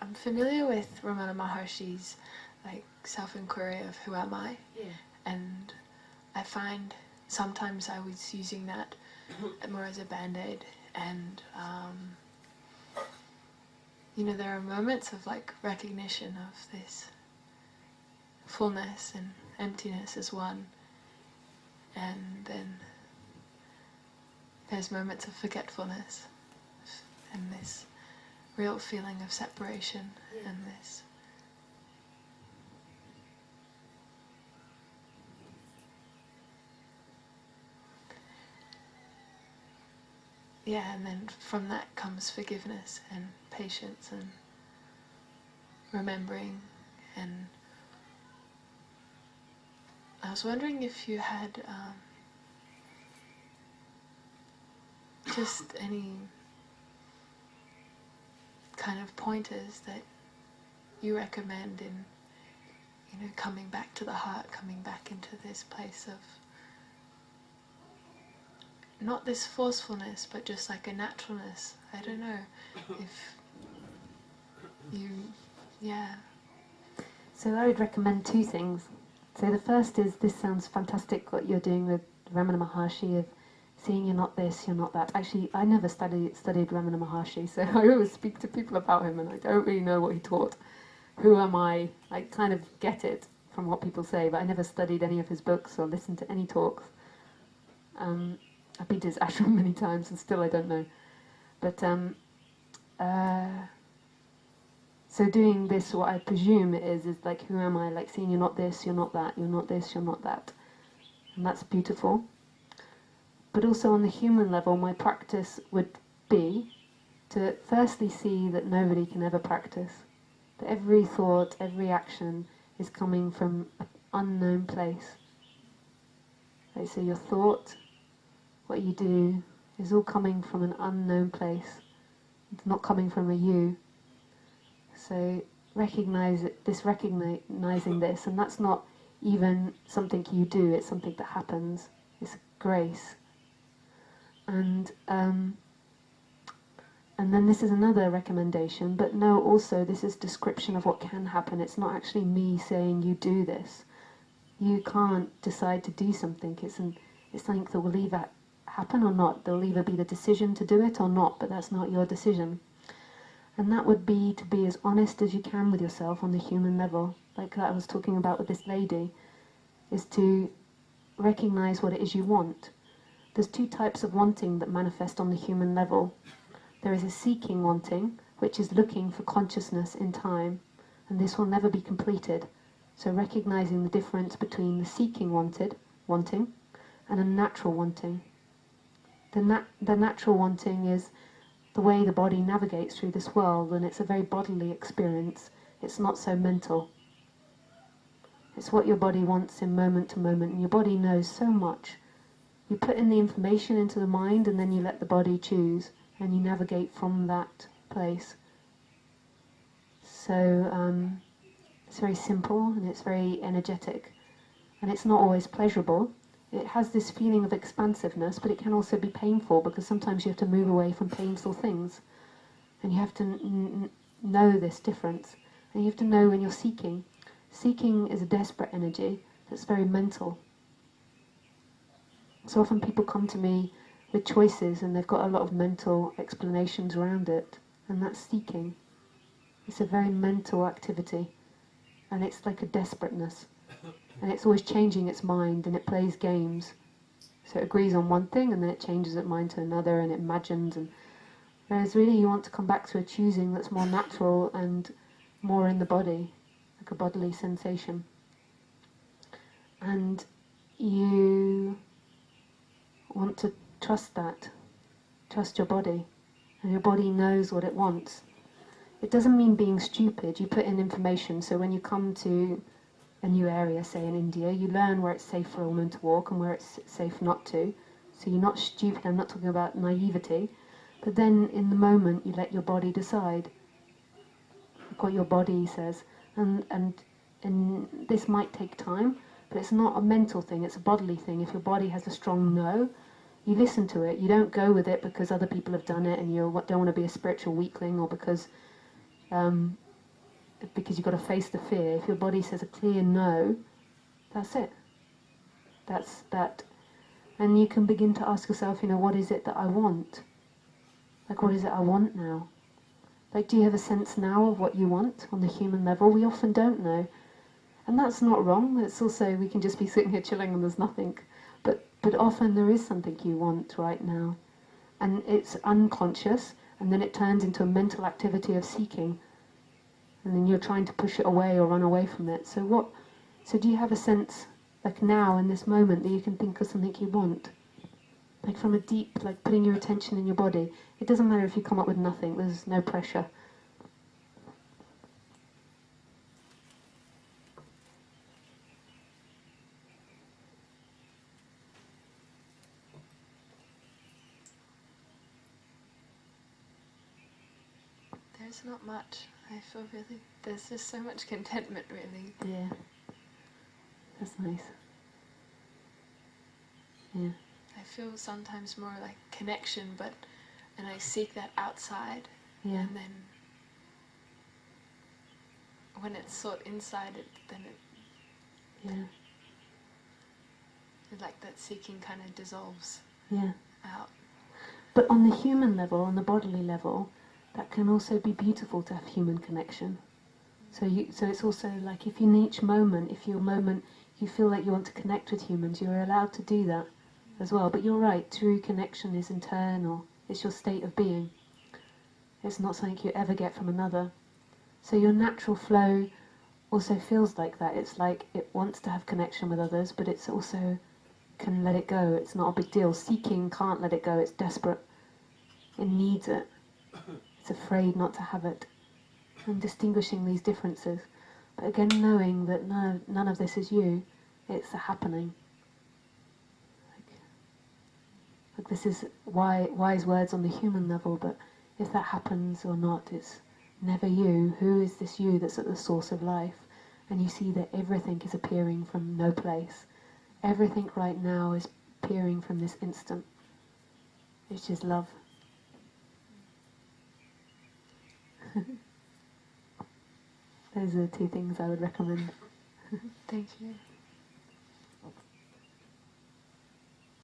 I'm familiar with Ramana Maharshi's like self-inquiry of who am I, and I find sometimes I was using that more as a band-aid, and you know, there are moments of like recognition of this fullness and emptiness as one, and then there's moments of forgetfulness and this real feeling of separation and this and then from that comes forgiveness and patience and remembering. And I was wondering if you had just any kind of pointers that you recommend in, you know, coming back to the heart, coming back into this place of not this forcefulness, but just like a naturalness. I don't know if you, So I would recommend two things. So the first is, this sounds fantastic what you're doing with Ramana Maharshi, of seeing you're not this, you're not that. Actually, I never studied Ramana Maharshi, so I always speak to people about him and I don't really know what he taught. Who am I? I kind of get it from what people say, but I never studied any of his books or listened to any talks. I've been to his ashram many times and still I don't know. But so doing this, what I presume it is like, who am I? Like seeing you're not this, you're not that, you're not this, you're not that. And that's beautiful. But also on the human level, my practice would be to firstly see that nobody can ever practice. That every thought, every action is coming from an unknown place. Right, so your thought, what you do, is all coming from an unknown place. It's not coming from a you. So recognizing this, and that's not even something you do, it's something that happens. It's grace. And then this is another recommendation, but no, also this is description of what can happen. It's not actually me saying you do this. You can't decide to do something. It's something that will either happen or not. There'll either be the decision to do it or not, but that's not your decision. And that would be to be as honest as you can with yourself on the human level, like that I was talking about with this lady, is to recognize what it is you want. There's two types of wanting that manifest on the human level. There is a seeking wanting, which is looking for consciousness in time, and this will never be completed. So recognizing the difference between the seeking wanting, and a natural wanting. The natural wanting is the way the body navigates through this world, and it's a very bodily experience. It's not so mental. It's what your body wants in moment to moment, and your body knows so much. You put in the information into the mind, and then you let the body choose, and you navigate from that place. So it's very simple, and it's very energetic, and it's not always pleasurable. It has this feeling of expansiveness, but it can also be painful, because sometimes you have to move away from painful things. And you have to know this difference. And you have to know when you're seeking. Seeking is a desperate energy that's very mental. So often people come to me with choices and they've got a lot of mental explanations around it. And that's seeking. It's a very mental activity. And it's like a desperateness. And it's always changing its mind, and it plays games. So it agrees on one thing, and then it changes its mind to another, and it imagines. Whereas really you want to come back to a choosing that's more natural and more in the body, like a bodily sensation. And you want to trust that. Trust your body. And your body knows what it wants. It doesn't mean being stupid. You put in information, so when you come to a new area, say in India, you learn where it's safe for a woman to walk and where it's safe not to. So you're not stupid. I'm not talking about naivety, but then in the moment you let your body decide what your body says, and this might take time, but it's not a mental thing, it's a bodily thing. If your body has a strong no, you listen to it. You don't go with it because other people have done it and you don't want to be a spiritual weakling, or because because you've got to face the fear. If your body says a clear no, that's it. That's that. And you can begin to ask yourself, what is it that I want? Like, what is it I want now? Like, do you have a sense now of what you want on the human level? We often don't know. And that's not wrong. It's also, we can just be sitting here chilling and there's nothing. But often there is something you want right now. And it's unconscious, and then it turns into a mental activity of seeking. And then you're trying to push it away or run away from it. So do you have a sense, like now, in this moment, that you can think of something you want? Like from a deep, like putting your attention in your body. It doesn't matter if you come up with nothing, there's no pressure. There's not much. I feel really, there's just so much contentment, really. Yeah. That's nice. Yeah. I feel sometimes more like connection, and I seek that outside. Yeah. And then when it's sought inside it, then Yeah. like that seeking kind of dissolves Yeah. out. But on the human level, on the bodily level, that can also be beautiful to have human connection. So it's also like if in each moment, if your moment you feel like you want to connect with humans, you're allowed to do that as well. But you're right, true connection is internal. It's your state of being. It's not something you ever get from another. So your natural flow also feels like that. It's like it wants to have connection with others, but it's also can let it go. It's not a big deal. Seeking can't let it go. It's desperate. It needs it. It's afraid not to have it. And distinguishing these differences. But again, knowing that none of this is you. It's a happening. Like this is wise words on the human level, but if that happens or not, it's never you. Who is this you that's at the source of life? And you see that everything is appearing from no place. Everything right now is appearing from this instant, which is love. Those are the two things I would recommend. Thank you.